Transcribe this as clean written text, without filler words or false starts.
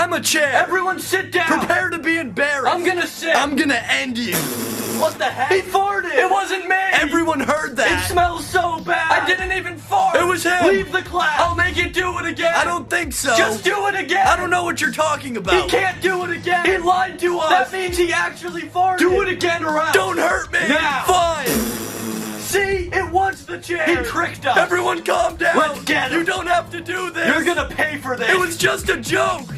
I'm a chair. Everyone sit down. Prepare to be embarrassed. I'm gonna sit. I'm gonna end you. What the heck? He farted. It wasn't me. Everyone heard that. It smells so bad. I didn't even fart. It was him. Leave the class. I'll make you do it again. I don't think so. Just do it again. I don't know what you're talking about. He can't do it again. He lied to us. That means he actually farted. Do it again or else. Don't hurt me. Now. Fine. See? It was the chair. He tricked us. Everyone calm down. Let's get him. You don't have to do this. You're gonna pay for this. It was just a joke.